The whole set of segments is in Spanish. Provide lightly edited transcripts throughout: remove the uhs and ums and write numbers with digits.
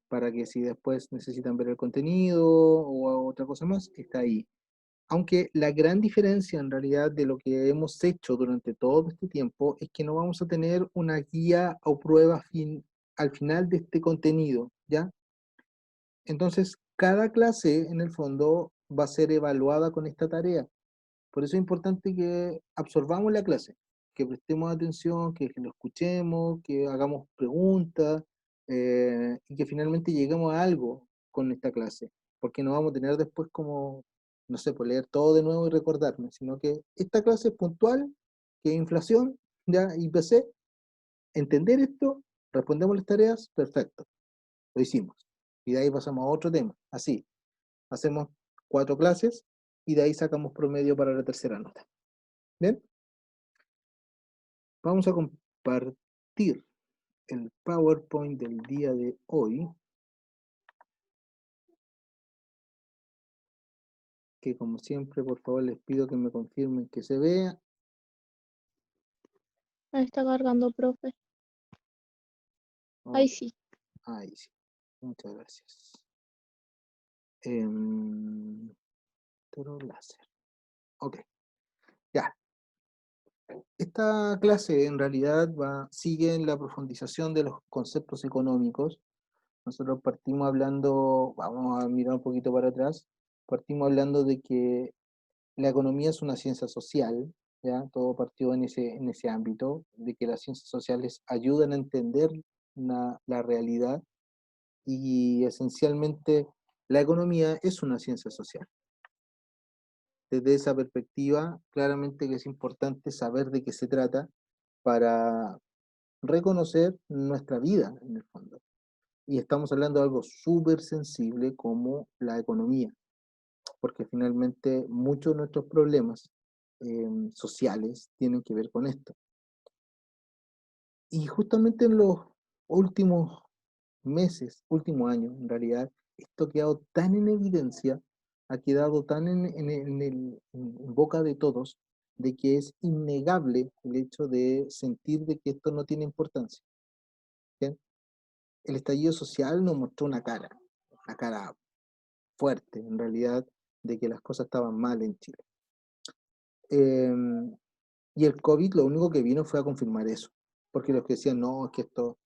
para que si después necesitan ver el contenido o otra cosa más, está ahí. Aunque la gran diferencia en realidad de lo que hemos hecho durante todo este tiempo es que no vamos a tener una guía o prueba al final de este contenido, ¿ya? Entonces, cada clase en el fondo va a ser evaluada con esta tarea. Por eso es importante que absorbamos la clase, que prestemos atención, que lo escuchemos, que hagamos preguntas y que finalmente lleguemos a algo con esta clase. Porque no vamos a tener después como, no sé, por leer todo de nuevo y recordarme, sino que esta clase es puntual, que es inflación, ya IPC, entender esto, respondemos las tareas, perfecto, lo hicimos. Y de ahí pasamos a otro tema. Así, hacemos 4 clases y de ahí sacamos promedio para la tercera nota. ¿Bien? Vamos a compartir el PowerPoint del día de hoy, que como siempre, por favor, les pido que me confirmen que se vea. Ahí está cargando, profe. Ahí Ok, sí. ahí sí. Muchas gracias. Toro láser. Ok, ya. Esta clase en realidad sigue en la profundización de los conceptos económicos. Nosotros partimos hablando, vamos a mirar un poquito para atrás, partimos hablando de que la economía es una ciencia social, ¿ya? Todo partió en ese ámbito, de que las ciencias sociales ayudan a entender la realidad y esencialmente la economía es una ciencia social. Desde esa perspectiva, claramente que es importante saber de qué se trata para reconocer nuestra vida en el fondo. Y estamos hablando de algo súper sensible como la economía, porque finalmente muchos de nuestros problemas sociales tienen que ver con esto. Y justamente en los últimos meses, últimos años, en realidad, esto ha quedado tan en evidencia, ha quedado tan en boca de todos, de que es innegable el hecho de sentir de que esto no tiene importancia. ¿Bien? El estallido social nos mostró una cara fuerte, en realidad, de que las cosas estaban mal en Chile. Eh, y el COVID lo único que vino fue a confirmar eso, porque los que decían, no, es que esto,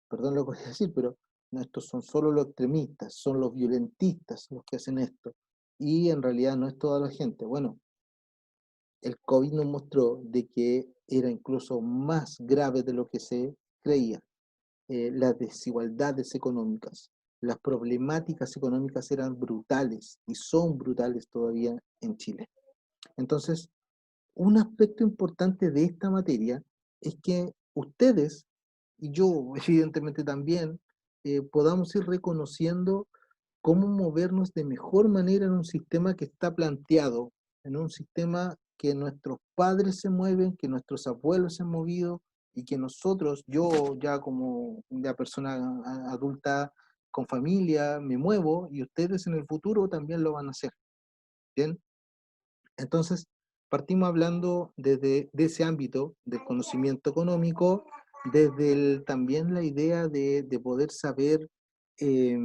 perdón lo que voy a decir, pero no, estos son solo los extremistas, son los violentistas los que hacen esto, y en realidad no es toda la gente. Bueno, el COVID nos mostró de que era incluso más grave de lo que se creía. Las desigualdades económicas, las problemáticas económicas eran brutales y son brutales todavía en Chile. Entonces, un aspecto importante de esta materia es que ustedes, y yo evidentemente también, podamos ir reconociendo cómo movernos de mejor manera en un sistema que está planteado, en un sistema que nuestros padres se mueven, que nuestros abuelos se han movido y que nosotros, yo ya como una persona adulta con familia, me muevo y ustedes en el futuro también lo van a hacer. ¿Bien? Entonces, partimos hablando desde de ese ámbito del conocimiento económico, desde también la idea de poder saber eh,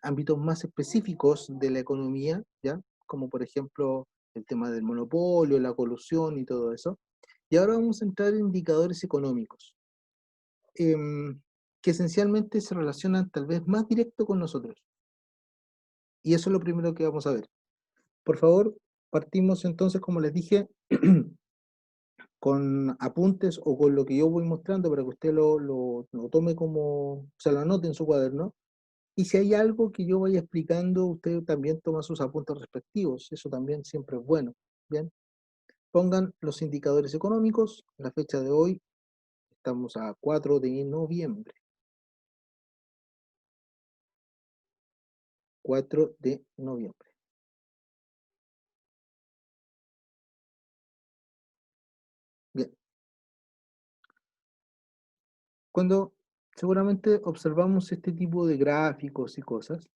ámbitos más específicos de la economía, ¿ya? Como por ejemplo el tema del monopolio, la colusión y todo eso. Y ahora vamos a entrar en indicadores económicos, que esencialmente se relacionan tal vez más directo con nosotros. Y eso es lo primero que vamos a ver. Por favor, partimos entonces, como les dije, con apuntes o con lo que yo voy mostrando para que usted lo tome como, se lo anote en su cuaderno. Y si hay algo que yo vaya explicando, usted también toma sus apuntes respectivos. Eso también siempre es bueno. Bien, pongan los indicadores económicos. La fecha de hoy, estamos a 4 de noviembre. 4 de noviembre. Bien, cuando seguramente observamos este tipo de gráficos y cosas,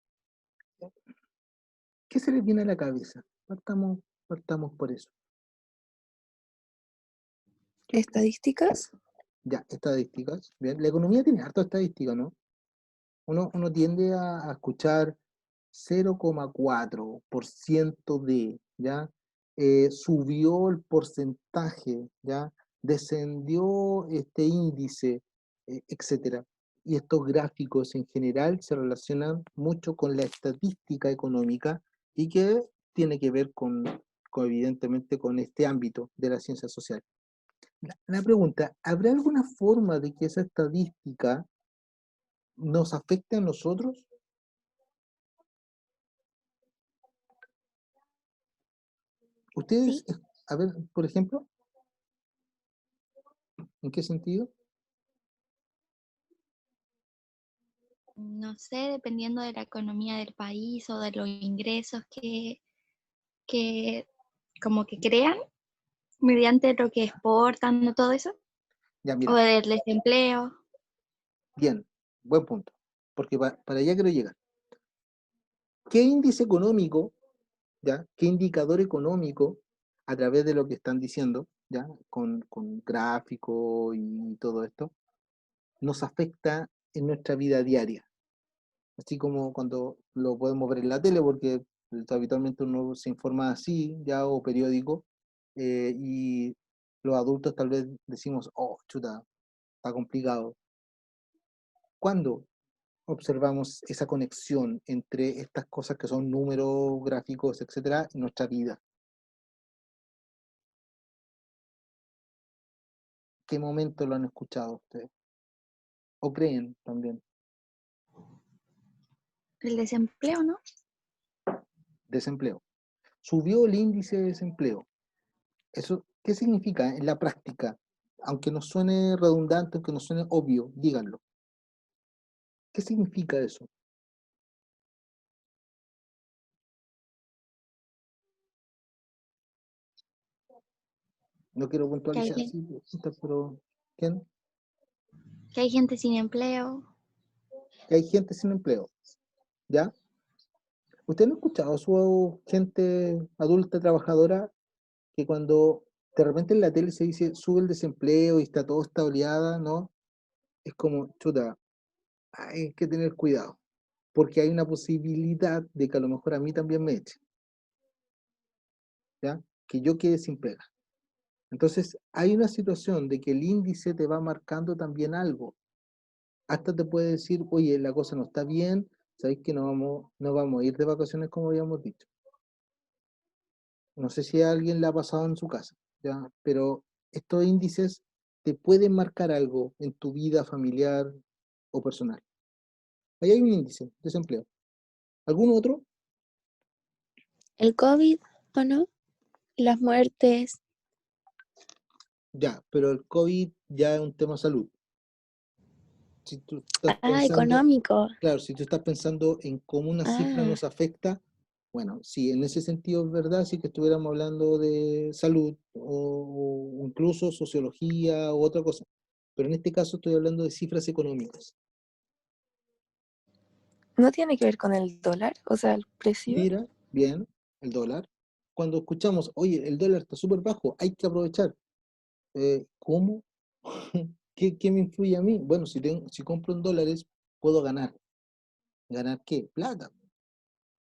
¿qué se les viene a la cabeza? Partamos por eso. Estadísticas. Ya, estadísticas. Bien, la economía tiene harta estadística, ¿no? Uno tiende a escuchar 0,4% de, ¿ya? Subió el porcentaje, ¿ya? Descendió este índice, etcétera. Y estos gráficos en general se relacionan mucho con la estadística económica y que tiene que ver evidentemente con este ámbito de la ciencia social. La pregunta, ¿habrá alguna forma de que esa estadística nos afecte a nosotros? Ustedes, Sí, a ver, por ejemplo, ¿en qué sentido? no sé, dependiendo de la economía del país o de los ingresos que como que crean mediante lo que exportan o todo eso, Ya, o mira, del desempleo. bien, buen punto, porque para allá quiero llegar. ¿Qué índice económico, ya, qué indicador económico, a través de lo que están diciendo, ya, con gráfico y todo esto, nos afecta en nuestra vida diaria? Así como cuando lo podemos ver en la tele, porque habitualmente uno se informa así, ya, o periódico, y los adultos tal vez decimos, oh, chuta, está complicado. ¿Cuándo observamos esa conexión entre estas cosas que son números, gráficos, etcétera, en nuestra vida? ¿Qué momento lo han escuchado ustedes? ¿O creen también? El desempleo, ¿no? Desempleo. Subió el índice de desempleo. ¿Eso qué significa en la práctica? Aunque nos suene redundante, aunque nos suene obvio, díganlo. ¿Qué significa eso? No quiero Que hay, puntualizar, gen- sí, pero ¿quién? que hay gente sin empleo. Que hay gente sin empleo, ¿ya? ¿Usted no ha escuchado a su gente adulta trabajadora que cuando de repente en la tele se dice sube el desempleo y está todo esta oleada, ¿no? Es como, chuta, hay que tener cuidado, porque hay una posibilidad de que a lo mejor a mí también me echen, ¿ya? Que yo quede sin pega. Entonces, hay una situación de que el índice te va marcando también algo. Hasta te puede decir, oye, la cosa no está bien, sabéis que no vamos a ir de vacaciones como habíamos dicho. No sé si a alguien le ha pasado en su casa, ¿ya? Pero estos índices te pueden marcar algo en tu vida familiar o personal. Ahí hay un índice, desempleo. ¿Algún otro? El COVID, ¿o no? Las muertes. Ya, pero el COVID ya es un tema de salud. Si tú estás Ah, pensando, económico. claro, si tú estás pensando en cómo una cifra Ah, nos afecta, bueno, sí, en ese sentido es verdad, si que estuviéramos hablando de salud o incluso sociología u otra cosa. Pero en este caso estoy hablando de cifras económicas. ¿no tiene que ver con el dólar? O sea, el precio. Mira, bien, el dólar. Cuando escuchamos, oye, el dólar está súper bajo, hay que aprovechar. ¿Cómo? ¿Qué me influye a mí? Bueno, si compro en dólares, puedo ganar. ¿Ganar qué? Plata.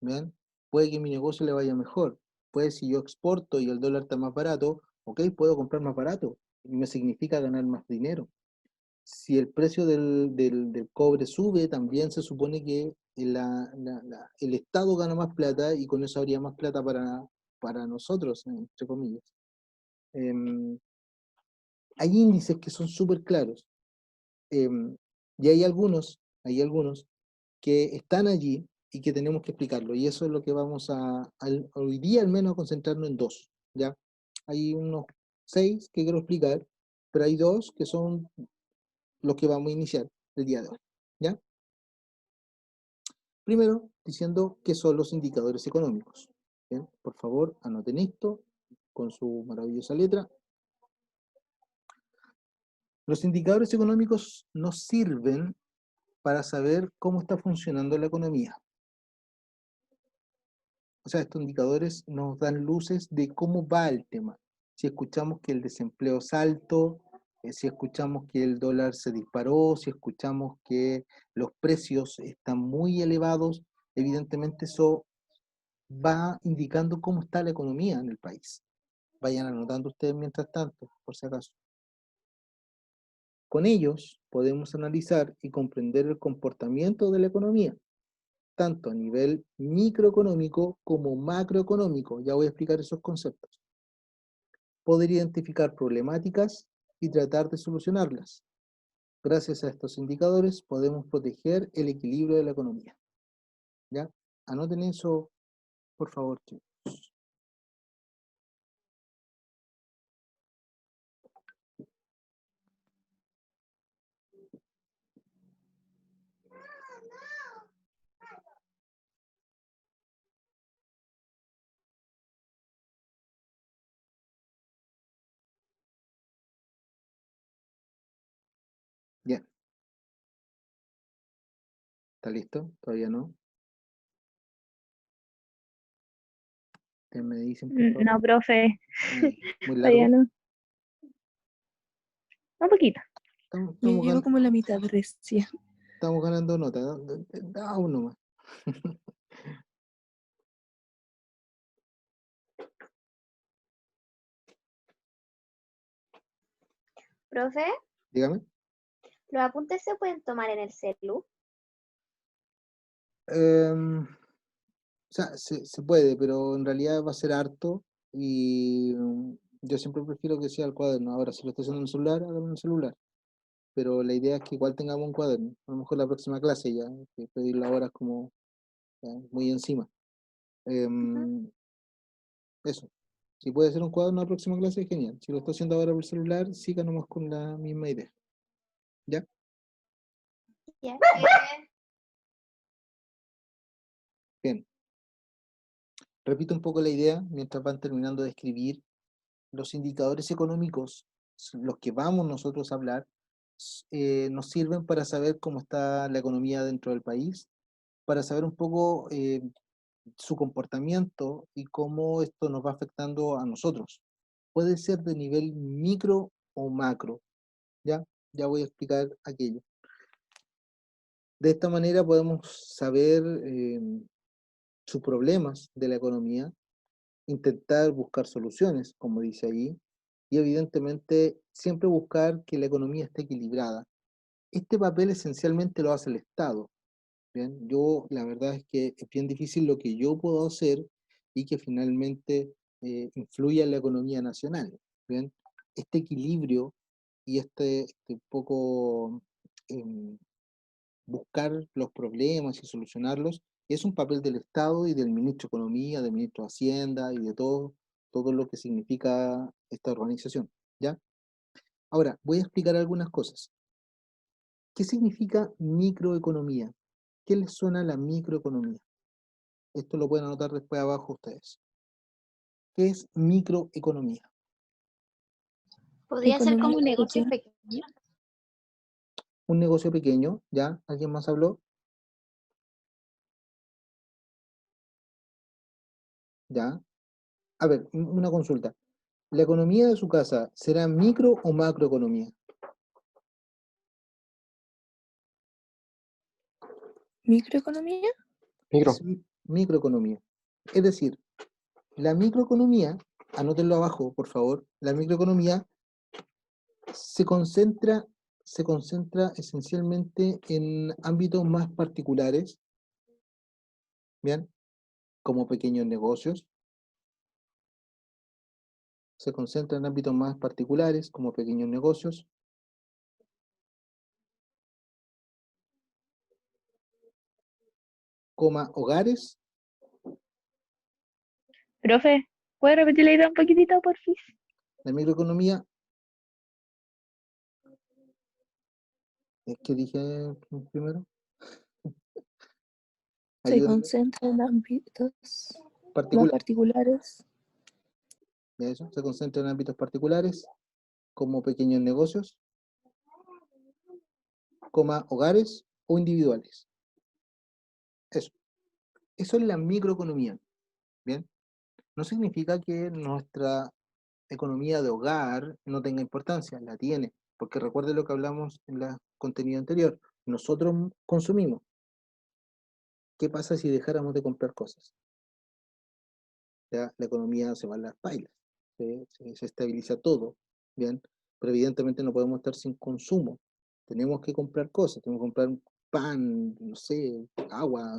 ¿Ven? Puede que mi negocio le vaya mejor. Puede si yo exporto y el dólar está más barato, ok, puedo comprar más barato. Y me significa ganar más dinero. Si el precio del cobre sube, también se supone que el Estado gana más plata y con eso habría más plata para nosotros, entre comillas. Em, Hay índices que son súper claros. em, y hay algunos que están allí y que tenemos que explicarlo. Y eso es lo que vamos hoy día al menos a concentrarnos en dos, ¿ya? Hay unos 6 que quiero explicar, pero hay dos que son los que vamos a iniciar el día de hoy, ¿ya? Primero, diciendo qué son los indicadores económicos. ¿Bien? Por favor, anoten esto con su maravillosa letra. Los indicadores económicos nos sirven para saber cómo está funcionando la economía. O sea, estos indicadores nos dan luces de cómo va el tema. Si escuchamos que el desempleo es alto, si escuchamos que el dólar se disparó, si escuchamos que los precios están muy elevados, evidentemente eso va indicando cómo está la economía en el país. Vayan anotando ustedes mientras tanto, por si acaso. Con ellos podemos analizar y comprender el comportamiento de la economía, tanto a nivel microeconómico como macroeconómico. Ya voy a explicar esos conceptos. Poder identificar problemáticas y tratar de solucionarlas. Gracias a estos indicadores podemos proteger el equilibrio de la economía. ¿Ya? Anoten eso, por favor, chicos. Bien. ¿Está listo? ¿Todavía no? ¿Ustedes me dicen, por favor? No, profe, Muy todavía largo. no. Un poquito. Estamos, Yo estamos llevo gan- como la mitad recién. estamos ganando nota. Da uno más. Profe, Dígame. ¿los apuntes se pueden tomar en el celu? O sea, se puede, pero en realidad va a ser harto y yo siempre prefiero que sea el cuaderno. Ahora, si lo estoy haciendo en el celular, hágalo en el celular. Pero la idea es que igual tengamos un cuaderno. A lo mejor la próxima clase ya, que pedir la hora como ya, muy encima. Eso. Si puede ser un cuaderno la próxima clase, genial. Si lo estoy haciendo ahora por celular, siga nomás con la misma idea. ¿Ya? Ya. Bien. Repito un poco la idea mientras van terminando de escribir. Los indicadores económicos, los que vamos nosotros a hablar, nos sirven para saber cómo está la economía dentro del país, para saber un poco su comportamiento y cómo esto nos va afectando a nosotros. Puede ser de nivel micro o macro, ¿ya? Ya voy a explicar aquello. De esta manera podemos saber sus problemas de la economía, intentar buscar soluciones, como dice ahí, y evidentemente siempre buscar que la economía esté equilibrada. Este papel esencialmente lo hace el Estado. ¿Bien? Yo, la verdad es que es bien difícil lo que yo puedo hacer y que finalmente influya en la economía nacional. ¿Bien? Este equilibrio y este poco buscar los problemas y solucionarlos es un papel del Estado y del ministro de Economía, del ministro de Hacienda y de todo lo que significa esta organización. ¿Ya? Ahora, voy a explicar algunas cosas. ¿Qué significa microeconomía? ¿Qué les suena a la microeconomía? Esto lo pueden anotar después abajo ustedes. ¿Qué es microeconomía? Podría ser como Economía un negocio pequeña. pequeño. Un negocio pequeño, ¿ya? ¿Alguien más habló? ¿Ya? A ver, una consulta. ¿La economía de su casa será micro o macroeconomía? ¿Microeconomía? Micro. Es microeconomía. Es decir, la microeconomía, anótenlo abajo, por favor, la microeconomía se concentra esencialmente en ámbitos más particulares, ¿bien? Como pequeños negocios. Se concentra en ámbitos más particulares, como pequeños negocios, hogares. Profe, ¿puede repetir la idea un poquitito, por fin? La microeconomía, es que dije primero, Se ayúdenme, concentra en ámbitos más particular, particulares. ya eso, se concentra en ámbitos particulares, como pequeños negocios, hogares o individuales. Eso es la microeconomía, ¿bien? No significa que nuestra economía de hogar no tenga importancia, la tiene, Porque recuerde lo que hablamos en el contenido anterior. Nosotros consumimos. ¿Qué pasa si dejáramos de comprar cosas? Ya la economía se va a las pailas, se estabiliza todo, ¿bien? Pero evidentemente no podemos estar sin consumo. Tenemos que comprar cosas, tenemos que comprar pan, no sé, agua,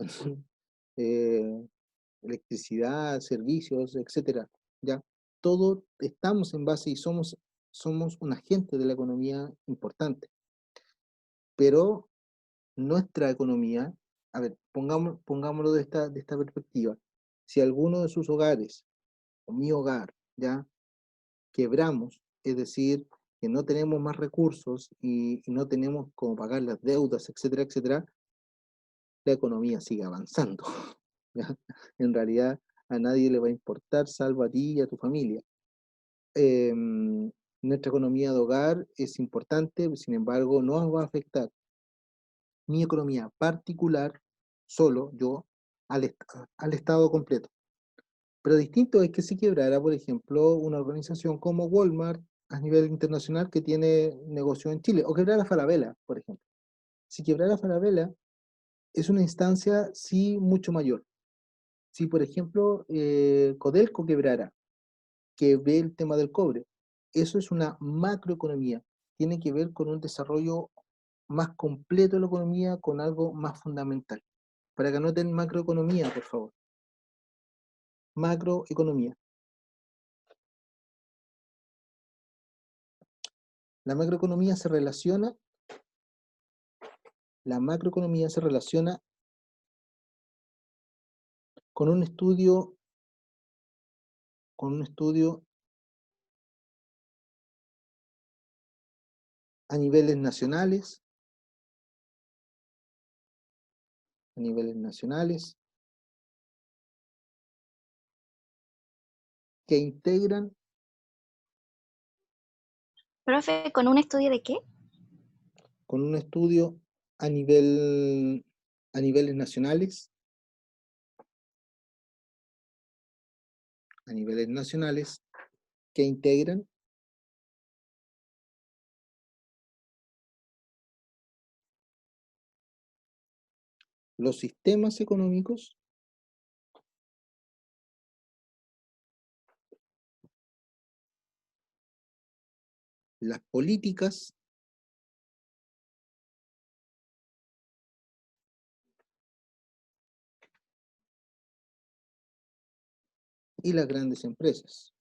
electricidad, servicios, etcétera. ¿Ya? Todo estamos en base y somos un agente de la economía importante. Pero nuestra economía, a ver, pongámoslo de esta perspectiva. Si alguno de sus hogares, o mi hogar, ya quebramos, es decir, que no tenemos más recursos y no tenemos cómo pagar las deudas, etcétera, etcétera, la economía sigue avanzando. ¿Ya? En realidad a nadie le va a importar, salvo a ti y a tu familia. Nuestra economía de hogar es importante, sin embargo, no nos va a afectar mi economía particular, solo yo, al Estado completo. Pero distinto es que si quebrara, por ejemplo, una organización como Walmart a nivel internacional que tiene negocio en Chile, o quebrara Falabella, por ejemplo. Si quebrara Falabella, es una instancia sí mucho mayor. Si, por ejemplo, Codelco quebrara, que ve el tema del cobre, eso es una macroeconomía. Tiene que ver con un desarrollo más completo de la economía, con algo más fundamental. Para que anoten macroeconomía, por favor. Macroeconomía. La macroeconomía se relaciona con un estudio a niveles nacionales, que integran, Profe, ¿con un estudio de qué? con un estudio a niveles nacionales, que integran los sistemas económicos, las políticas y las grandes empresas.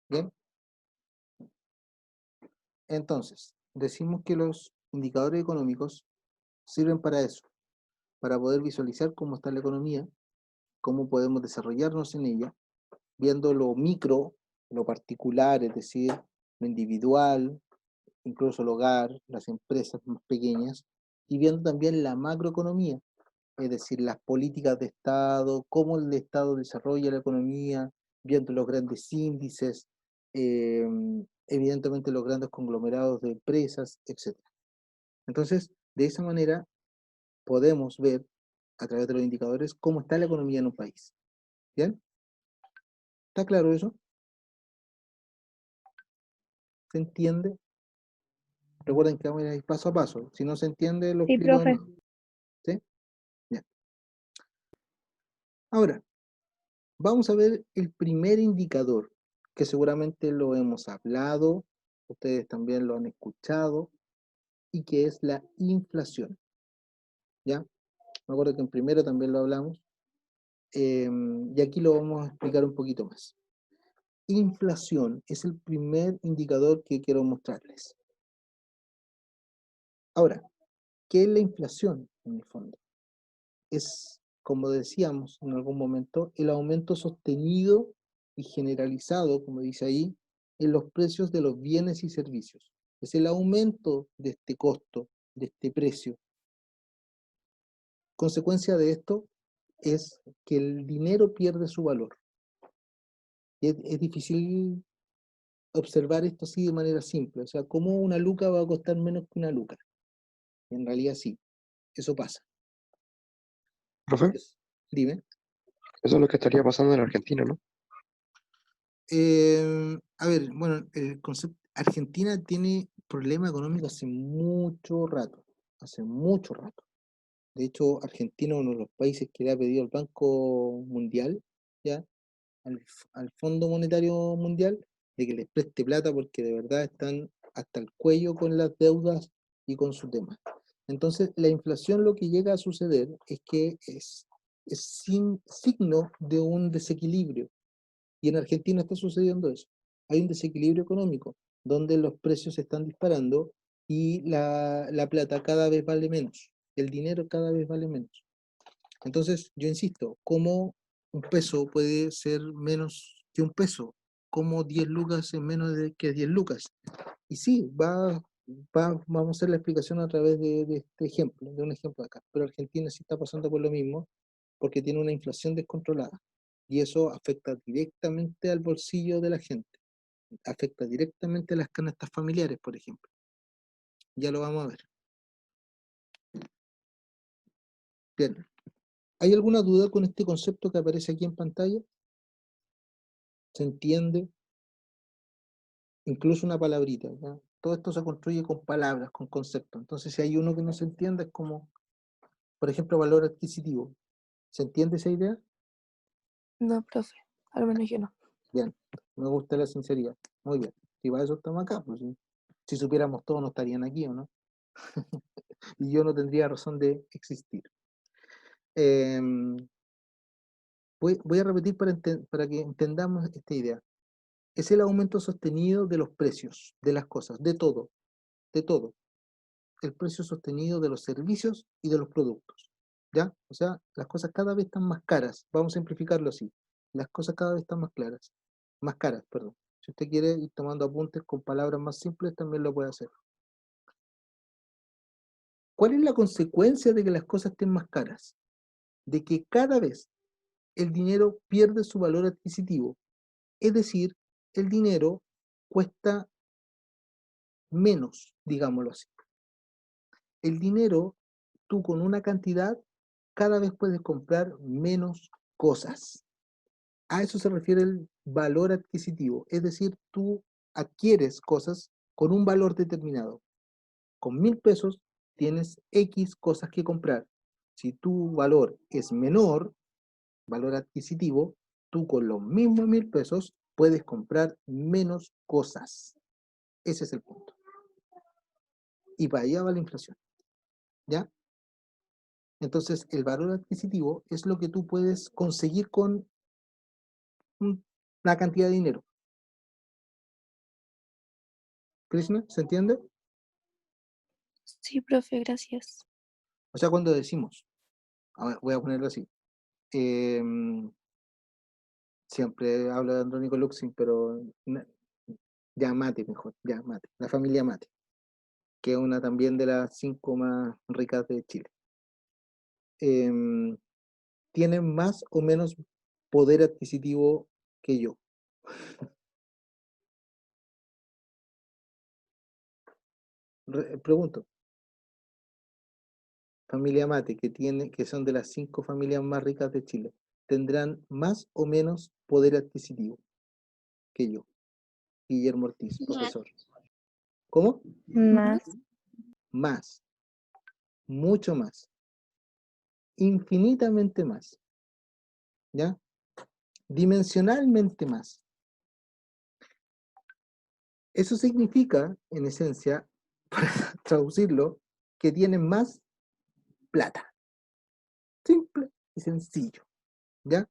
¿Bien? Entonces, decimos que los indicadores económicos sirven para eso, para poder visualizar cómo está la economía, cómo podemos desarrollarnos en ella, viendo lo micro, lo particular, es decir, lo individual, incluso el hogar, las empresas más pequeñas, y viendo también la macroeconomía, es decir, las políticas de Estado, cómo el Estado desarrolla la economía, viendo los grandes índices, eh, evidentemente los grandes conglomerados de empresas, etc. Entonces, de esa manera podemos ver a través de los indicadores cómo está la economía en un país. ¿Bien? ¿Está claro eso? ¿Se entiende? Recuerden que vamos a ir paso a paso. Si no se entiende, lo Sí, explico de profe. nuevo. ¿Sí? Bien. Ahora, vamos a ver el primer indicador, que seguramente lo hemos hablado, ustedes también lo han escuchado, y que es la inflación. ¿Ya? Me acuerdo que en primero también lo hablamos, y aquí lo vamos a explicar un poquito más. Inflación es el primer indicador que quiero mostrarles. Ahora, ¿qué es la inflación en el fondo? Es, como decíamos en algún momento, el aumento sostenido y generalizado, como dice ahí, en los precios de los bienes y servicios. Es el aumento de este costo, de este precio. Consecuencia de esto es que el dinero pierde su valor. Y es difícil observar esto así de manera simple. O sea, ¿cómo una luca va a costar menos que una luca? Y en realidad sí, eso pasa. Profe, Dime. Eso es lo que estaría pasando en Argentina, ¿no? A ver, bueno, el concepto, Argentina tiene problemas económicos hace mucho rato, hace mucho rato. De hecho, Argentina es uno de los países que le ha pedido al Banco Mundial, ya, al Fondo Monetario Mundial, de que les preste plata porque de verdad están hasta el cuello con las deudas y con su tema. Entonces, la inflación lo que llega a suceder es que es signo de un desequilibrio. Y en Argentina está sucediendo eso. Hay un desequilibrio económico, donde los precios se están disparando y la plata cada vez vale menos. El dinero cada vez vale menos. Entonces, yo insisto, ¿cómo un peso puede ser menos que un peso? ¿Cómo 10 lucas es menos que 10 lucas? Y sí, vamos a hacer la explicación a través de este ejemplo, de un ejemplo acá. Pero Argentina sí está pasando por lo mismo, porque tiene una inflación descontrolada. Y eso afecta directamente al bolsillo de la gente. Afecta directamente a las canastas familiares, por ejemplo. Ya lo vamos a ver. Bien. ¿Hay alguna duda con este concepto que aparece aquí en pantalla? ¿Se entiende? Incluso una palabrita, ¿ya? Todo esto se construye con palabras, con conceptos. Entonces, si hay uno que no se entiende, es como, por ejemplo, valor adquisitivo. ¿Se entiende esa idea? No, profe, al menos yo no. Bien, me gusta la sinceridad. Muy bien. Y para eso estamos acá, pues, si supiéramos todo no estarían aquí, ¿o no? Y yo no tendría razón de existir. Voy a repetir para que entendamos esta idea. Es el aumento sostenido de los precios de las cosas, de todo, de todo. El precio sostenido de los servicios y de los productos, ¿ya? O sea, las cosas cada vez están más caras, vamos a simplificarlo así. Las cosas cada vez están más caras, perdón. Si usted quiere ir tomando apuntes con palabras más simples, también lo puede hacer. ¿Cuál es la consecuencia de que las cosas estén más caras? De que cada vez el dinero pierde su valor adquisitivo. Es decir, el dinero cuesta menos, digámoslo así. El dinero, tú con una cantidad, cada vez puedes comprar menos cosas. A eso se refiere el valor adquisitivo. Es decir, tú adquieres cosas con un valor determinado. Con 1.000 pesos tienes X cosas que comprar. Si tu valor es menor, valor adquisitivo, tú con los mismos 1.000 pesos puedes comprar menos cosas. Ese es el punto. Y para allá va la inflación. ¿Ya? Entonces, el valor adquisitivo es lo que tú puedes conseguir con una cantidad de dinero. Krishna, ¿se entiende? Sí, profe, gracias. O sea, cuando decimos, a ver, voy a ponerlo así, siempre hablo de Andrónico Luxin, pero ya Mate mejor, ya Mate, la familia Mate, que es una también de las 5 más ricas de Chile. Tienen más o menos poder adquisitivo que yo. Pregunto, familia Mate, que son de las 5 familias más ricas de Chile, ¿tendrán más o menos poder adquisitivo que yo? Guillermo Ortiz, profesor. ¿Cómo? Más. Más, mucho más, infinitamente más, ¿ya? Dimensionalmente más. Eso significa, en esencia, para traducirlo, que tienen más plata. Simple y sencillo, ¿ya?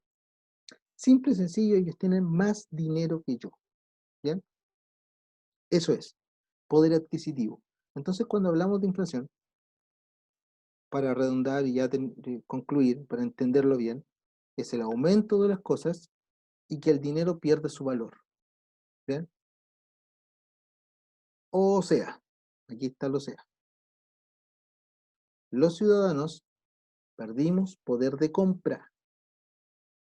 Simple y sencillo, ellos tienen más dinero que yo, ¿ya? Eso es, poder adquisitivo. Entonces, cuando hablamos de inflación, para redundar y ya concluir, para entenderlo bien, es el aumento de las cosas y que el dinero pierde su valor, ¿bien? O sea, aquí está lo sea. Los ciudadanos perdimos poder de compra.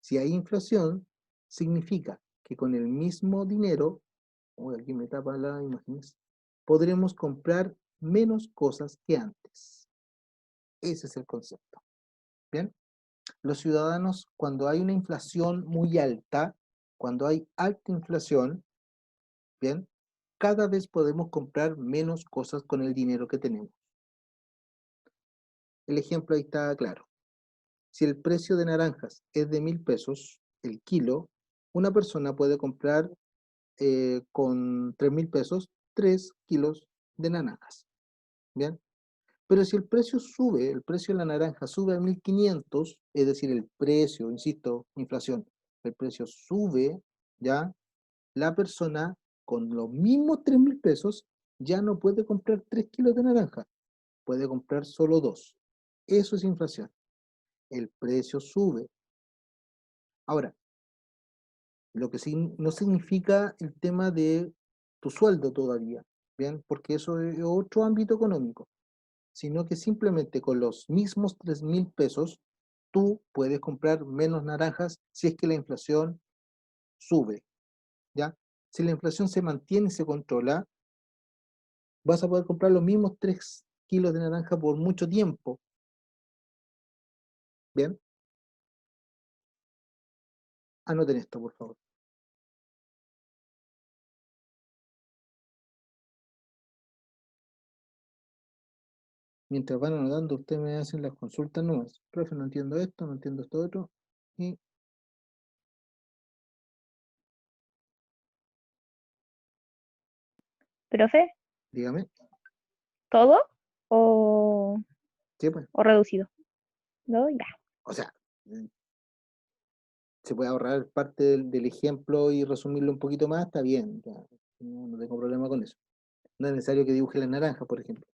Si hay inflación, significa que con el mismo dinero, aquí me tapa la imagen, podremos comprar menos cosas que antes. Ese es el concepto. ¿Bien? Los ciudadanos, cuando hay una inflación muy alta, cuando hay alta inflación, ¿bien? Cada vez podemos comprar menos cosas con el dinero que tenemos. El ejemplo ahí está claro. Si el precio de naranjas es de 1.000 pesos el kilo, una persona puede comprar con 3.000 pesos 3 kilos de naranjas. ¿Bien? Pero si el precio sube, el precio de la naranja sube a 1.500, es decir, el precio, insisto, inflación, el precio sube, ¿ya? La persona con los mismos 3.000 pesos ya no puede comprar 3 kilos de naranja, puede comprar solo 2. Eso es inflación. El precio sube. Ahora, lo que no significa el tema de tu sueldo todavía, ¿bien? Porque eso es otro ámbito económico, sino que simplemente con los mismos 3.000 pesos tú puedes comprar menos naranjas si es que la inflación sube, ¿ya? Si la inflación se mantiene y se controla, vas a poder comprar los mismos 3 kilos de naranja por mucho tiempo, ¿bien? Anoten esto, por favor. Mientras van anotando, ustedes me hacen las consultas nuevas. Profe, no entiendo esto, no entiendo esto otro. Y Profe, dígame, ¿todo o, ¿sí, pues? o reducido? ¿No? Ya. O sea, se puede ahorrar parte del ejemplo y resumirlo un poquito más, está bien. Ya, no tengo problema con eso. No es necesario que dibuje la naranja, por ejemplo.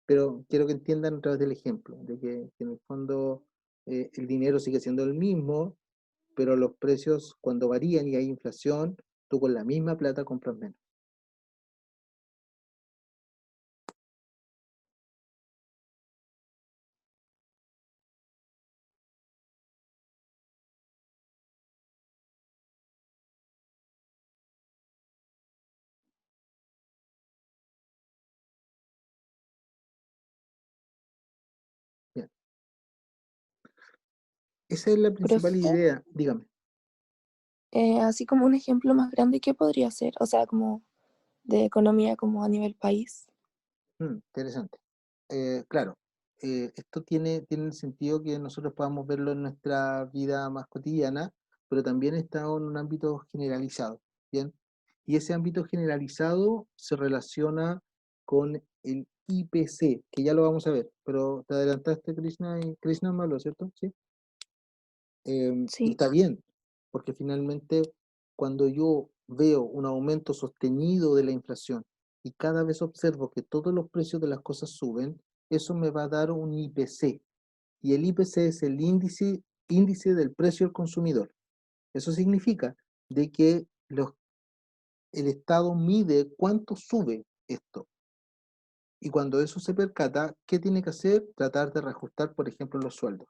Pero quiero que entiendan a través del ejemplo, de que en el fondo el dinero sigue siendo el mismo, pero los precios cuando varían y hay inflación, tú con la misma plata compras menos. Bien. Esa es la principal Profe, idea, dígame. así como un ejemplo más grande, ¿qué podría ser? O sea, como de economía como a nivel país. Interesante. Claro, esto tiene el sentido que nosotros podamos verlo en nuestra vida más cotidiana, pero también está en un ámbito generalizado, ¿bien? Y ese ámbito generalizado se relaciona con el IPC, que ya lo vamos a ver, pero te adelantaste, Krishna, y Krishna Malo, ¿cierto? Sí. Y Sí, está bien, porque finalmente cuando yo veo un aumento sostenido de la inflación y cada vez observo que todos los precios de las cosas suben, eso me va a dar un IPC. Y el IPC es el índice del precio al consumidor. Eso significa de que el Estado mide cuánto sube esto. Y cuando eso se percata, ¿qué tiene que hacer? Tratar de reajustar, por ejemplo, los sueldos.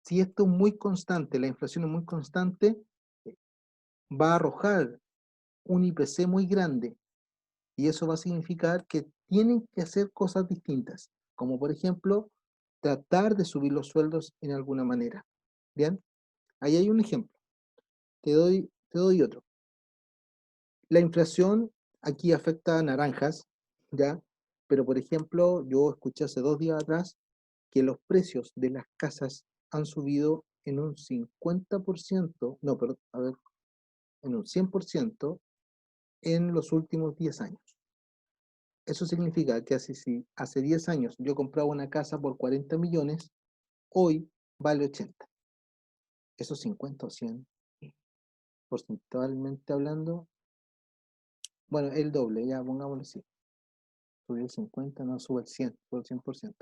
Si esto es muy constante, la inflación es muy constante, va a arrojar un IPC muy grande y eso va a significar que tienen que hacer cosas distintas, como por ejemplo tratar de subir los sueldos en alguna manera. Bien, ahí hay un ejemplo. Te doy otro. La inflación aquí afecta a naranjas, ¿ya? Pero por ejemplo, yo escuché hace 2 días atrás que los precios de las casas han subido en un 50%, no, perdón, a ver, en un 100% en los últimos 10 años. Eso significa que si hace 10 años yo compraba una casa por 40 millones, hoy vale 80. Esos 50 o 100, porcentualmente hablando, bueno, el doble, ya pongámoslo así. Subió el 50, no sube el 100, sube el 100%.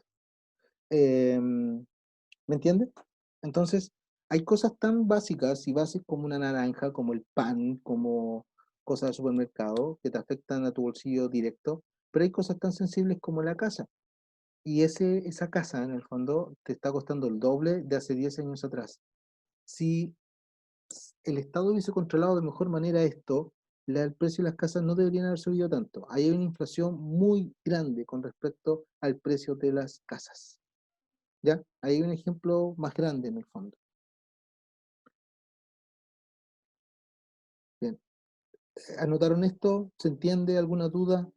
¿Me entiendes? Entonces, hay cosas tan básicas y básicas como una naranja, como el pan, como cosas de supermercado que te afectan a tu bolsillo directo, pero hay cosas tan sensibles como la casa. Y esa casa, en el fondo, te está costando el doble de hace 10 años atrás. Si el Estado hubiese controlado de mejor manera esto, el precio de las casas no deberían haber subido tanto. Hay una inflación muy grande con respecto al precio de las casas. ¿Ya? Hay un ejemplo más grande en el fondo. Bien. ¿Anotaron esto? ¿Se entiende? ¿Alguna duda?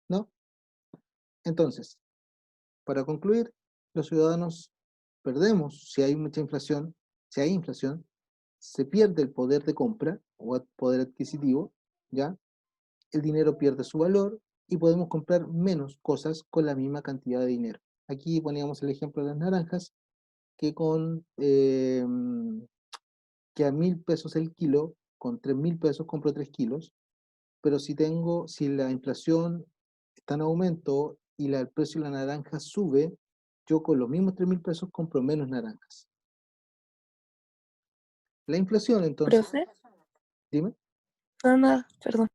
¿No? Entonces, para concluir, los ciudadanos perdemos si hay mucha inflación, si hay inflación, se pierde el poder de compra o el poder adquisitivo, ¿ya? El dinero pierde su valor y podemos comprar menos cosas con la misma cantidad de dinero. Aquí poníamos el ejemplo de las naranjas, que que a 1.000 pesos el kilo, con 3.000 pesos compro 3 kilos, pero si la inflación está en aumento y el precio de la naranja sube, yo con los mismos 3.000 pesos compro menos naranjas. La inflación, entonces, Profe, dime, no, nada, perdón.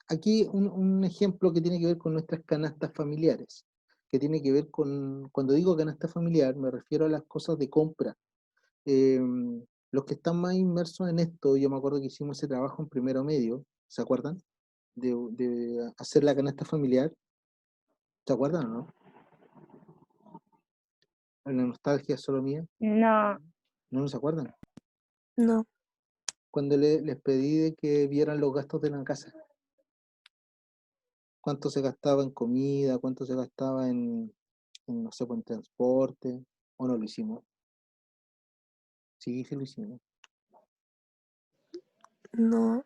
aquí un ejemplo que tiene que ver con nuestras canastas familiares, que tiene que ver con, cuando digo canasta familiar, me refiero a las cosas de compra. Los que están más inmersos en esto, yo me acuerdo que hicimos ese trabajo en primero medio, ¿se acuerdan? De hacer la canasta familiar, ¿se acuerdan o no? La nostalgia es solo mía, No, ¿no se acuerdan? No, Cuando les pedí de que vieran los gastos de la casa, cuánto se gastaba en comida, cuánto se gastaba no sé, pues, en transporte, o no lo hicimos. Sí, sí lo hicimos. no,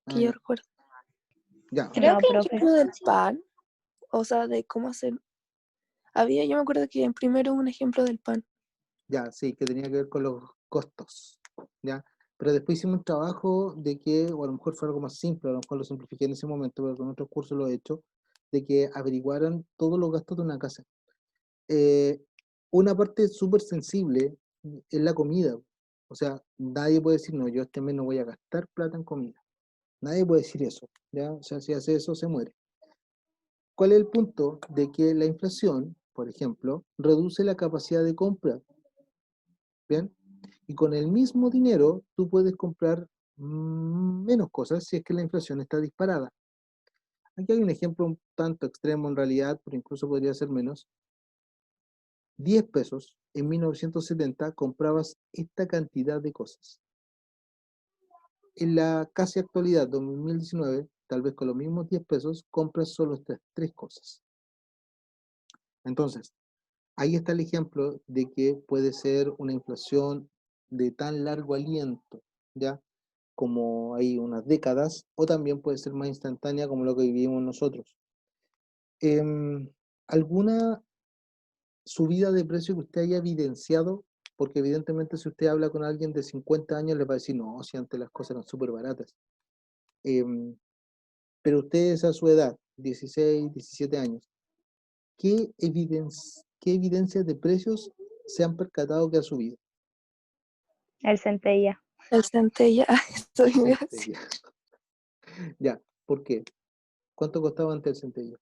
Ah, que yo ya. recuerdo. Ya, Creo no, que profe. Ejemplo del pan, o sea, de cómo hacer. Yo me acuerdo que en primero hubo un ejemplo del pan. ya, sí, que tenía que ver con los costos, ¿ya? Pero después hicimos un trabajo de que, o a lo mejor fue algo más simple, a lo mejor lo simplifiqué en ese momento, pero con otros cursos lo he hecho, de que averiguaran todos los gastos de una casa. Eh, una parte súper sensible es la comida. O sea, nadie puede decir, no, yo este mes no voy a gastar plata en comida. Nadie puede decir eso, ¿ya? O sea, si hace eso, se muere. ¿Cuál es el punto? De que la inflación, por ejemplo, reduce la capacidad de compra, ¿bien? Y con el mismo dinero tú puedes comprar menos cosas si es que la inflación está disparada. Aquí hay un ejemplo un tanto extremo en realidad, pero incluso podría ser menos. 10 pesos en 1970 comprabas esta cantidad de cosas. En la casi actualidad, 2019, tal vez con los mismos 10 pesos, compras solo estas 3 cosas. Entonces, ahí está el ejemplo de que puede ser una inflación de tan largo aliento, ¿ya? Como hay unas décadas, o también puede ser más instantánea como lo que vivimos nosotros. ¿Alguna subida de precio que usted haya evidenciado? Porque evidentemente si usted habla con alguien de 50 años le va a decir, no, si antes las cosas eran súper baratas. Em, pero usted es a su edad, 16, 17 años, ¿qué evidencias de precios se han percatado que ha subido? El centella. El centella, estoy muy así. Centella. Ya, ¿por qué? ¿Cuánto costaba antes el centello?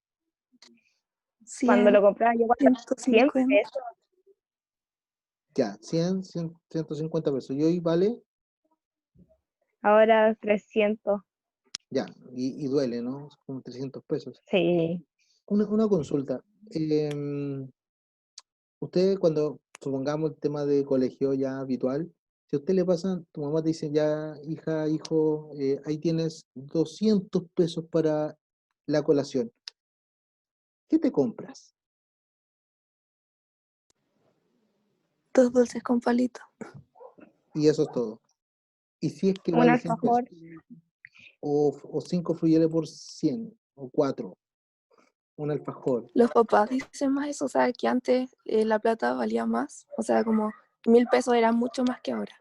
Cuando 100, lo compraba yo, 100 150. pesos. Ya, 150 pesos. Y hoy vale, Ahora 300. ya, y duele, ¿no? Como 300 pesos. Sí. Una consulta. Usted cuando, supongamos el tema de colegio ya habitual, si a usted le pasa, tu mamá te dice, ya, hija, hijo, ahí tienes 200 pesos para la colación. ¿Qué te compras? 2 dulces con palito. Y eso es todo. Y si es que Un vale 100 pesos, alfajor. o 5 fruyeles por 100 o 4 un alfajor. Los papás dicen más eso, o sea, que antes la plata valía más, o sea, como 1.000 pesos era mucho más que ahora.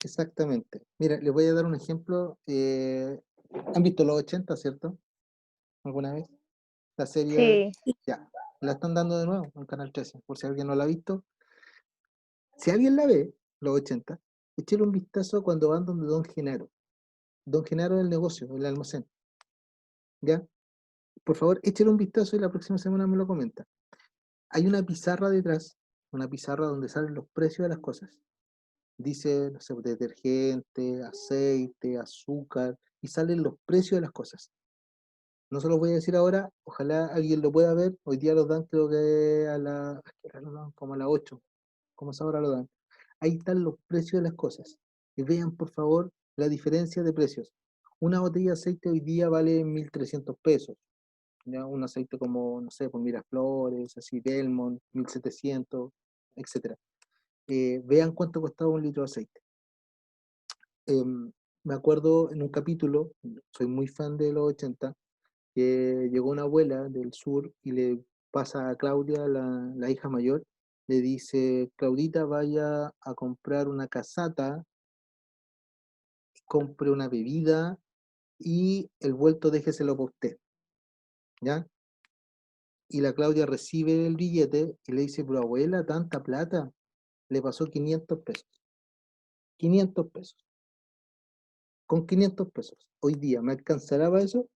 Exactamente. Mira, les voy a dar un ejemplo. ¿Han visto los 80, cierto? ¿Alguna vez? La serie, Sí. ya, la están dando de nuevo en Canal 13, por si alguien no la ha visto. Si alguien la ve, los 80, échale un vistazo cuando van donde Don Genaro. Don Genaro del negocio, el almacén. ¿Ya? Por favor, échale un vistazo y la próxima semana me lo comenta. Hay una pizarra detrás, una pizarra donde salen los precios de las cosas. Dice, no sé, detergente, aceite, azúcar, y salen los precios de las cosas. No se los voy a decir ahora, ojalá alguien lo pueda ver. Hoy día los dan, creo que ¿a qué hora lo dan? Como a las 8, como esa hora lo dan. Ahí están los precios de las cosas. Y vean, por favor, la diferencia de precios. Una botella de aceite hoy día vale 1.300 pesos. Ya un aceite como, no sé, por Miraflores, así, Belmont, 1.700, etcétera. Vean cuánto costaba un litro de aceite. Me acuerdo en un capítulo, soy muy fan de los 80, que llegó una abuela del sur y le pasa a Claudia, la hija mayor, le dice: Claudita, vaya a comprar una casata, compre una bebida y el vuelto déjeselo para usted, ¿ya? Y la Claudia recibe el billete y le dice: pero abuela, tanta plata. Le pasó 500 pesos. 500 pesos. Con 500 pesos. Hoy día, ¿me alcanzará para eso?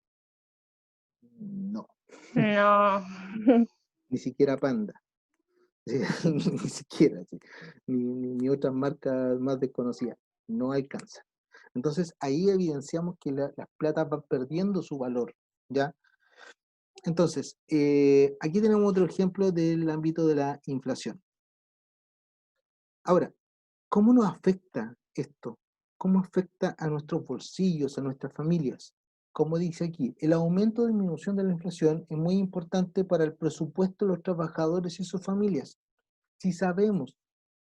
No. No. Ni siquiera Panda. Ni siquiera. ¿Sí? Ni otras marcas más desconocidas. No alcanza. Entonces, ahí evidenciamos que las platas van perdiendo su valor, ¿ya? Entonces, aquí tenemos otro ejemplo del ámbito de la inflación. Ahora, ¿cómo nos afecta esto? ¿Cómo afecta a nuestros bolsillos, a nuestras familias? Como dice aquí, el aumento o disminución de la inflación es muy importante para el presupuesto de los trabajadores y sus familias. Si sabemos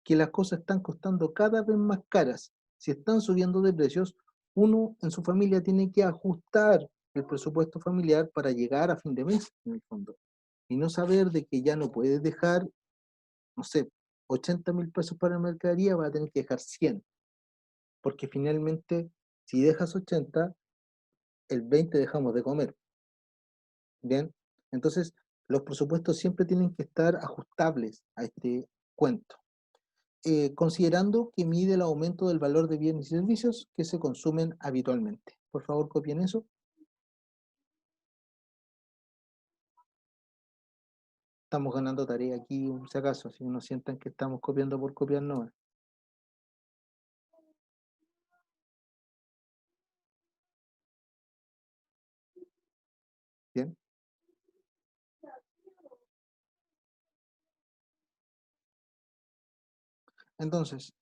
que las cosas están costando cada vez más caras, si están subiendo de precios, uno en su familia tiene que ajustar el presupuesto familiar para llegar a fin de mes, en el fondo. Y no saber de que ya no puedes dejar, no sé, 80.000 pesos para la mercadería, vas a tener que dejar 100. Porque finalmente, si dejas 80, el 20 dejamos de comer. ¿Bien? Entonces, los presupuestos siempre tienen que estar ajustables a este cuento. Considerando que mide el aumento del valor de bienes y servicios que se consumen habitualmente. Por favor, copien eso. Estamos ganando tarea aquí, si acaso, si no sientan que estamos copiando por copiar, no. Bien. Entonces,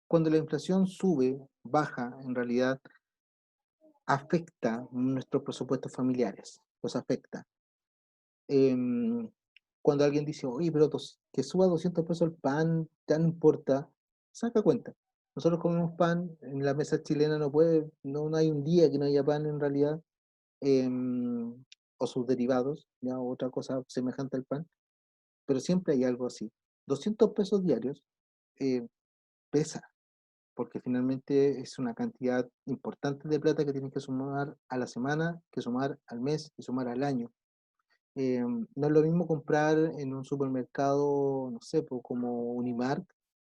cuando la inflación sube, baja, en realidad afecta nuestros presupuestos familiares, los afecta. Cuando alguien dice: oye, pero que suba 200 pesos el pan, ya no importa, saca cuenta. Nosotros comemos pan, en la mesa chilena no hay un día que no haya pan en realidad, o sus derivados, ya otra cosa semejante al pan, pero siempre hay algo así. 200 pesos diarios eh, pesa, porque finalmente es una cantidad importante de plata que tienes que sumar a la semana, que sumar al mes, que sumar al año. No es lo mismo comprar en un supermercado, no sé, pues, como Unimark,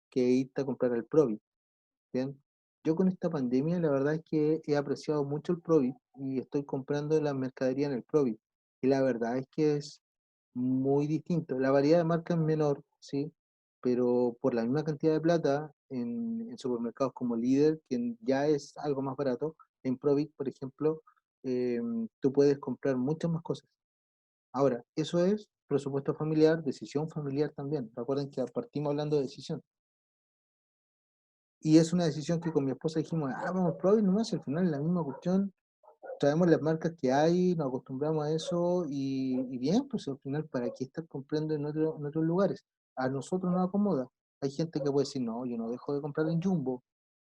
que irte a comprar al Provi, ¿bien? Yo con esta pandemia la verdad es que he apreciado mucho el Provi y estoy comprando la mercadería en el Provi. Y la verdad es que es muy distinto. La variedad de marcas es menor, ¿sí? Pero por la misma cantidad de plata en supermercados como Líder, que ya es algo más barato, en Provi, por ejemplo, tú puedes comprar muchas más cosas. Ahora, eso es presupuesto familiar, decisión familiar también. Recuerden que partimos hablando de decisión. Y es una decisión que con mi esposa dijimos: vamos a probar nomás, al final es la misma cuestión, traemos las marcas que hay, nos acostumbramos a eso y bien, pues al final, ¿para qué estar comprando en otros lugares? A nosotros nos acomoda. Hay gente que puede decir: no, yo no dejo de comprar en Jumbo,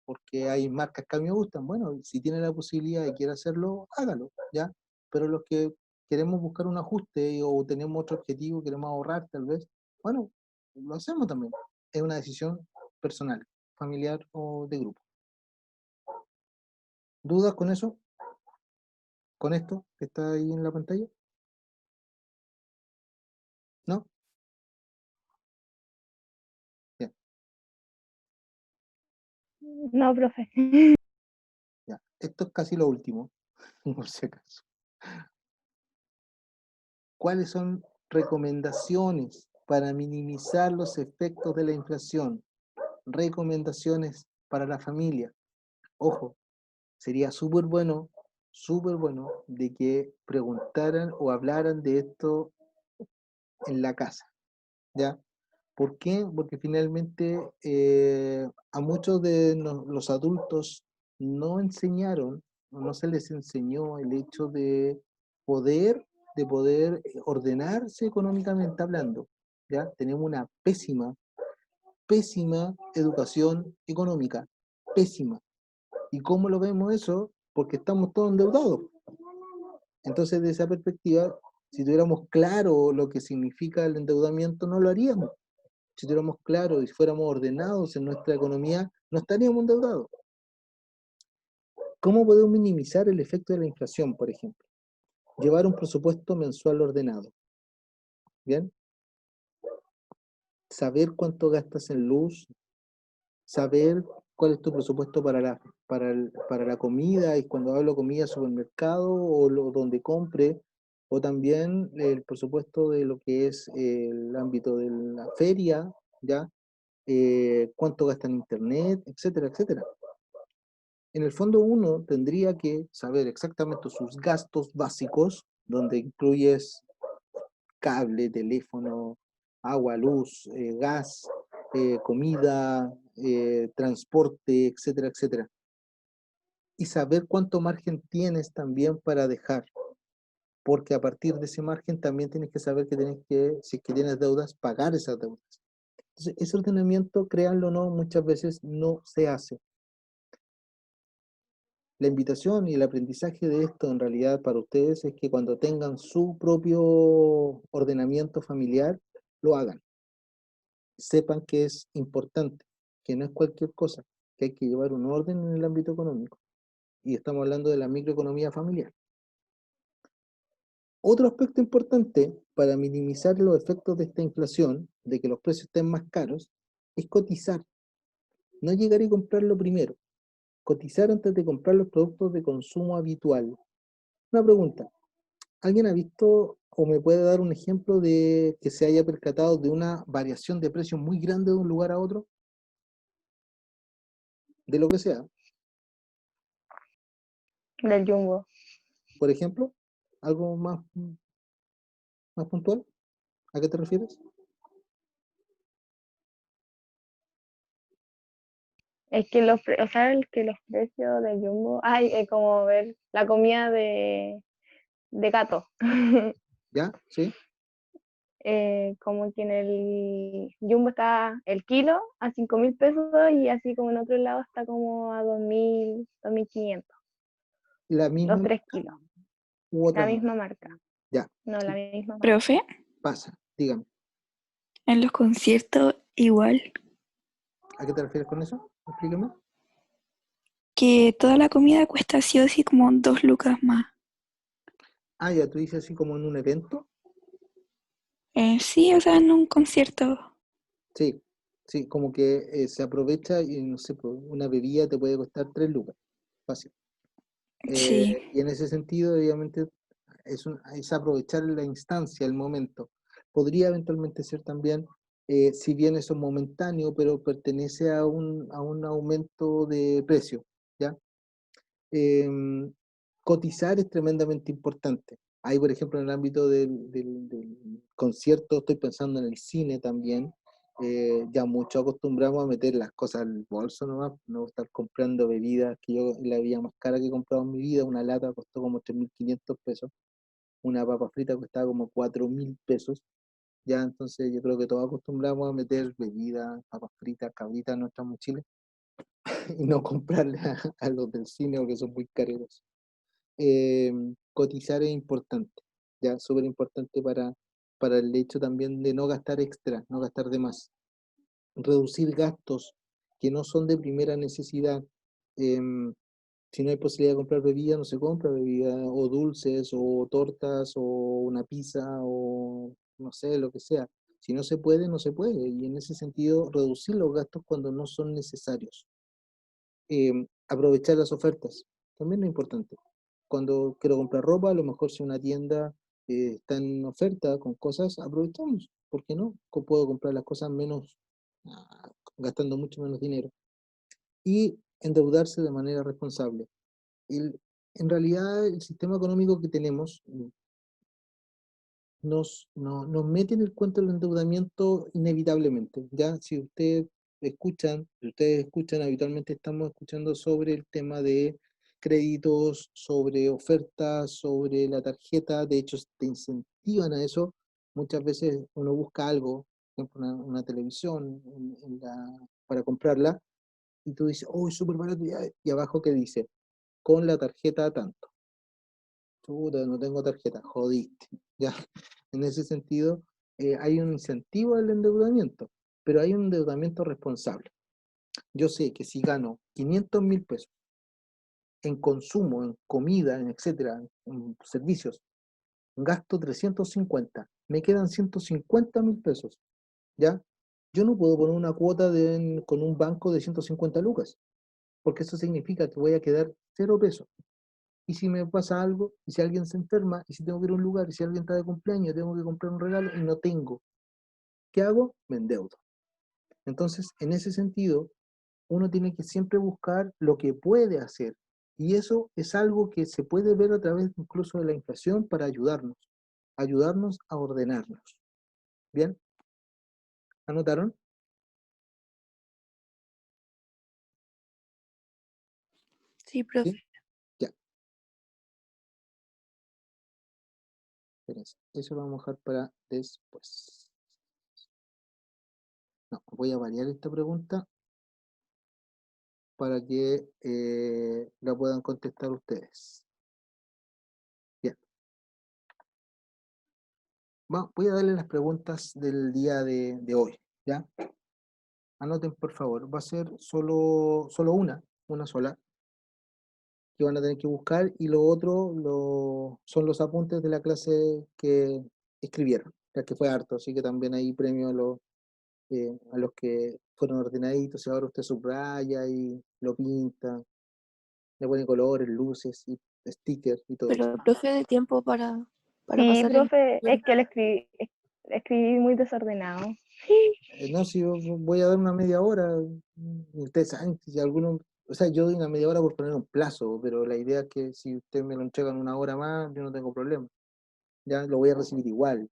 porque hay marcas que a mí me gustan. Bueno, si tiene la posibilidad y quiere hacerlo, hágalo, ¿ya? Pero los que queremos buscar un ajuste o tenemos otro objetivo, queremos ahorrar tal vez, bueno, lo hacemos también. Es una decisión personal, familiar o de grupo. ¿Dudas con eso? ¿Con esto que está ahí en la pantalla? ¿No? Bien, No, profe. ya. Esto es casi lo último, por si acaso. ¿Cuáles son recomendaciones para minimizar los efectos de la inflación? Recomendaciones para la familia. Ojo, sería súper bueno súper bueno de que preguntaran o hablaran de esto en la casa, ¿ya? ¿Por qué? Porque finalmente a muchos de los adultos no enseñaron, o no se les enseñó el hecho de poder ordenarse económicamente hablando, ¿ya? Tenemos una pésima educación económica, pésima. ¿Y cómo lo vemos eso? Porque estamos todos endeudados. Entonces, desde esa perspectiva, si tuviéramos claro lo que significa el endeudamiento, no lo haríamos. Si tuviéramos claro y fuéramos ordenados en nuestra economía, no estaríamos endeudados. ¿Cómo podemos minimizar el efecto de la inflación, por ejemplo? Llevar un presupuesto mensual ordenado. ¿Bien? Saber cuánto gastas en luz, saber cuál es tu presupuesto para la comida, y cuando hablo comida, supermercado o donde compre, o también el presupuesto de lo que es el ámbito de la feria, ¿ya? Cuánto gasta en internet, etcétera, etcétera. En el fondo uno tendría que saber exactamente sus gastos básicos, donde incluyes cable, teléfono, agua, luz, gas, comida, transporte, etcétera, etcétera. Y saber cuánto margen tienes también para dejar, porque a partir de ese margen también tienes que saber que tienes que, si es que tienes deudas, pagar esas deudas. Entonces, ese ordenamiento, créanlo o no, muchas veces no se hace. La invitación y el aprendizaje de esto en realidad para ustedes es que cuando tengan su propio ordenamiento familiar, lo hagan. Sepan que es importante, que no es cualquier cosa, que hay que llevar un orden en el ámbito económico. Y estamos hablando de la microeconomía familiar. Otro aspecto importante para minimizar los efectos de esta inflación, de que los precios estén más caros, es cotizar. No llegar y comprarlo primero. Cotizar antes de comprar los productos de consumo habitual. Una pregunta. ¿Alguien ha visto o me puede dar un ejemplo de que se haya percatado de una variación de precios muy grande de un lugar a otro? De lo que sea. Del Jumbo. Por ejemplo, algo más puntual. ¿A qué te refieres? Es que o sea, que los precios del Jumbo, ay, es como ver la comida de gato. ¿Ya? ¿Sí? Como que en el Jumbo está el kilo a 5.000 pesos y así como en otro lado está como a 2.000, 2.500, ¿La los misma 3 marca kilos, u otra la marca? misma marca, Ya, no, la misma marca. Profe, pasa. Dígame. en los conciertos igual, ¿A qué te refieres con eso? Explícame. que toda la comida cuesta sí o sí como 2 lucas más. Ah, ya, tú dices así como en un evento. Sí, o sea, en un concierto. Sí, sí, como que se aprovecha y no sé, pues, una bebida te puede costar 3 lucas. Fácil. Sí, Y en ese sentido, obviamente, es aprovechar la instancia, el momento. Podría eventualmente ser también, si bien eso es momentáneo, pero pertenece a un aumento de precio, ¿ya? Em, Cotizar es tremendamente importante. Ahí, por ejemplo, en el ámbito del concierto, estoy pensando en el cine también. Ya mucho acostumbramos a meter las cosas al bolso nomás, no estar comprando bebidas, que yo la bebida más cara que he comprado en mi vida, una lata costó como 3.500 pesos, una papa frita costaba como 4.000 pesos. Ya, entonces yo creo que todos acostumbramos a meter bebidas, papas fritas, cabritas en nuestras mochilas y no comprarle a los del cine porque son muy caros. Cotizar es importante, ya, súper importante para el hecho también de no gastar extra, no gastar de más. Reducir gastos que no son de primera necesidad. Em, si no hay posibilidad de comprar bebida, no se compra bebida, o dulces, o tortas, o una pizza, o no sé, lo que sea. Si no se puede, no se puede. Y en ese sentido, reducir los gastos cuando no son necesarios. Aprovechar las ofertas, también es importante. Cuando quiero comprar ropa, a lo mejor si una tienda está en oferta con cosas, aprovechamos. ¿Por qué no? Puedo comprar las cosas menos, gastando mucho menos dinero. Y endeudarse de manera responsable. en realidad el sistema económico que tenemos nos mete en el cuento del endeudamiento inevitablemente. Ya, si ustedes escuchan, habitualmente estamos escuchando sobre el tema de créditos, sobre ofertas, sobre la tarjeta, de hecho te incentivan a eso. Muchas veces uno busca algo, por ejemplo una televisión para comprarla, y tú dices, oh, es súper barato, y abajo que dice, con la tarjeta tanto. Chuta, no tengo tarjeta, jodiste. Ya, en ese sentido, hay un incentivo al endeudamiento, pero hay un endeudamiento responsable. Yo sé que si gano 500.000 pesos en consumo, en comida, en etcétera, en servicios, gasto 350, me quedan 150.000 pesos, ¿ya? Yo no puedo poner una cuota con un banco de 150 lucas, porque eso significa que voy a quedar 0 pesos. Y si me pasa algo, y si alguien se enferma, y si tengo que ir a un lugar, y si alguien está de cumpleaños, tengo que comprar un regalo y no tengo, ¿qué hago? Me endeudo. Entonces, en ese sentido, uno tiene que siempre buscar lo que puede hacer. Y eso es algo que se puede ver a través incluso de la inflación para ayudarnos a ordenarnos. ¿Bien? ¿Anotaron? Sí, profe. ¿Sí? Ya. Espérense, eso lo vamos a dejar para después. No, voy a variar esta pregunta para que la puedan contestar ustedes. Bien. Voy a darle las preguntas del día de hoy, ¿ya? Anoten, por favor. Va a ser solo una sola, que van a tener que buscar, y lo otro son los apuntes de la clase que escribieron, ya que fue harto, así que también hay premio a los que fueron ordenaditos, y ahora usted subraya y lo pinta, le pone colores, luces, y stickers y todo eso. Pero, profe, de tiempo para Sí, pasar el... profe, es que escribí muy desordenado. No, si yo voy a dar una media hora, ustedes saben que si alguno, o sea, yo doy una media hora por poner un plazo, pero la idea es que si usted me lo entregan una hora más, yo no tengo problema, ya lo voy a recibir igual,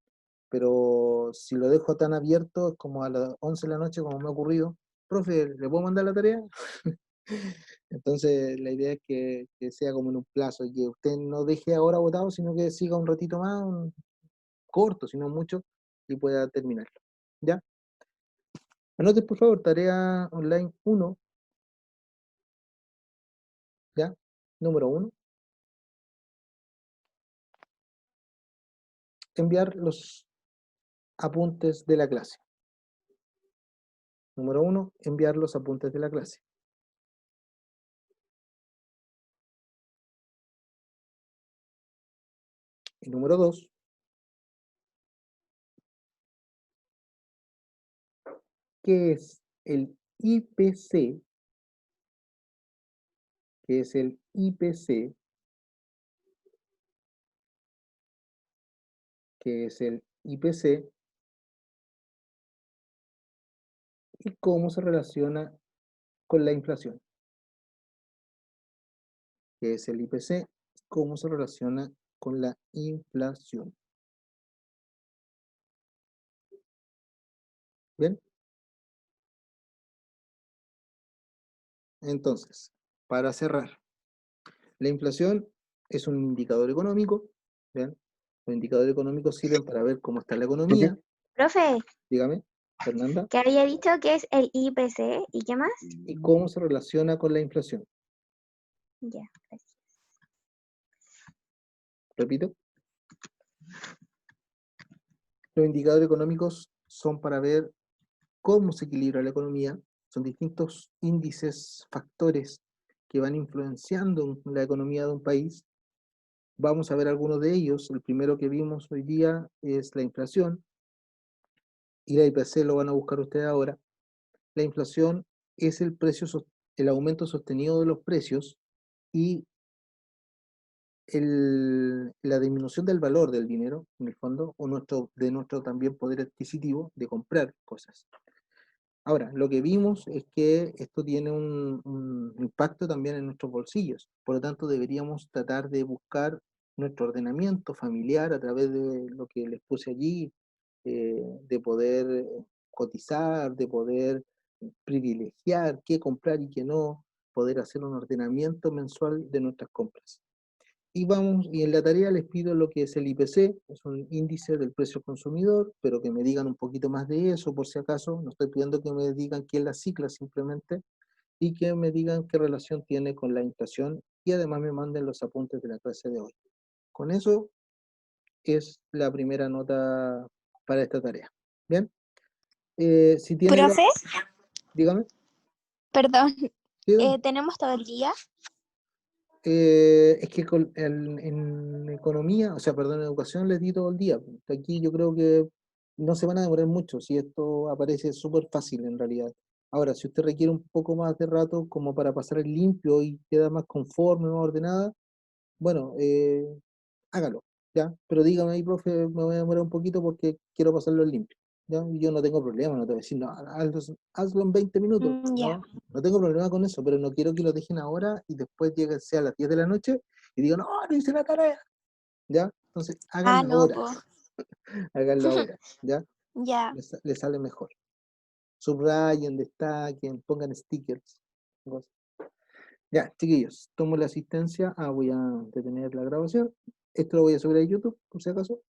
pero si lo dejo tan abierto, es como a las 11 de la noche, como me ha ocurrido, profe, ¿le puedo mandar la tarea? Entonces la idea es que sea como en un plazo, y que usted no deje ahora votado, sino que siga un ratito más, corto, si no mucho, y pueda terminarlo, ¿ya? Anoten, por favor, tarea online 1, ¿ya? Número 1, enviar los apuntes de la clase. Número 1, enviar los apuntes de la clase. Y número 2, ¿qué es el IPC? ¿Qué es el IPC? ¿Qué es el IPC? ¿Y cómo se relaciona con la inflación? ¿Qué es el IPC? ¿Cómo se relaciona con la inflación? ¿Bien? Entonces, para cerrar, la inflación es un indicador económico, ¿bien? Los indicadores económicos sirven para ver cómo está la economía. Profe, Dígame, Fernanda. que había dicho que es el IPC y qué más? ¿Y cómo se relaciona con la inflación? Ya, gracias. Repito. Los indicadores económicos son para ver cómo se equilibra la economía. Son distintos índices, factores que van influenciando la economía de un país. Vamos a ver algunos de ellos. El primero que vimos hoy día es la inflación, y la IPC lo van a buscar ustedes ahora. La inflación es el aumento sostenido de los precios y la disminución del valor del dinero, en el fondo, o de nuestro también poder adquisitivo de comprar cosas. Ahora, lo que vimos es que esto tiene un impacto también en nuestros bolsillos. Por lo tanto, deberíamos tratar de buscar nuestro ordenamiento familiar a través de lo que les puse allí, de poder cotizar, de poder privilegiar qué comprar y qué no, poder hacer un ordenamiento mensual de nuestras compras. Y vamos, y en la tarea les pido lo que es el IPC, es un índice del precio consumidor, pero que me digan un poquito más de eso, por si acaso. No estoy pidiendo que me digan qué es la cifra simplemente, y que me digan qué relación tiene con la inflación, y además me manden los apuntes de la clase de hoy. Con eso es la primera nota para esta tarea. ¿Bien? Si tienen Profe, dígame. perdón, Dígame. ¿tenemos todo el día? Es que en economía, o sea, perdón, en educación les di todo el día. Aquí yo creo que no se van a demorar mucho, si esto aparece súper fácil en realidad. Ahora, si usted requiere un poco más de rato como para pasar el limpio y queda más conforme, más ordenada, bueno, hágalo, ¿ya? Pero dígame ahí, profe, me voy a demorar un poquito porque quiero pasarlo en limpio, ¿ya? Y yo no tengo problema, no te voy a decir, no, hazlo en 20 minutos, Ya. no tengo problema con eso, pero no quiero que lo dejen ahora y después llegue sea a las 10 de la noche y digan, no, no hice la tarea, ¿ya? Entonces, Ah, háganlo no, ahora, pues. háganlo ahora, ¿ya? Ya. Les sale mejor. Subrayen, destaquen, pongan stickers. Cosas. Ya, chiquillos, tomo la asistencia. Voy a detener la grabación. Esto lo voy a subir a YouTube, por si acaso.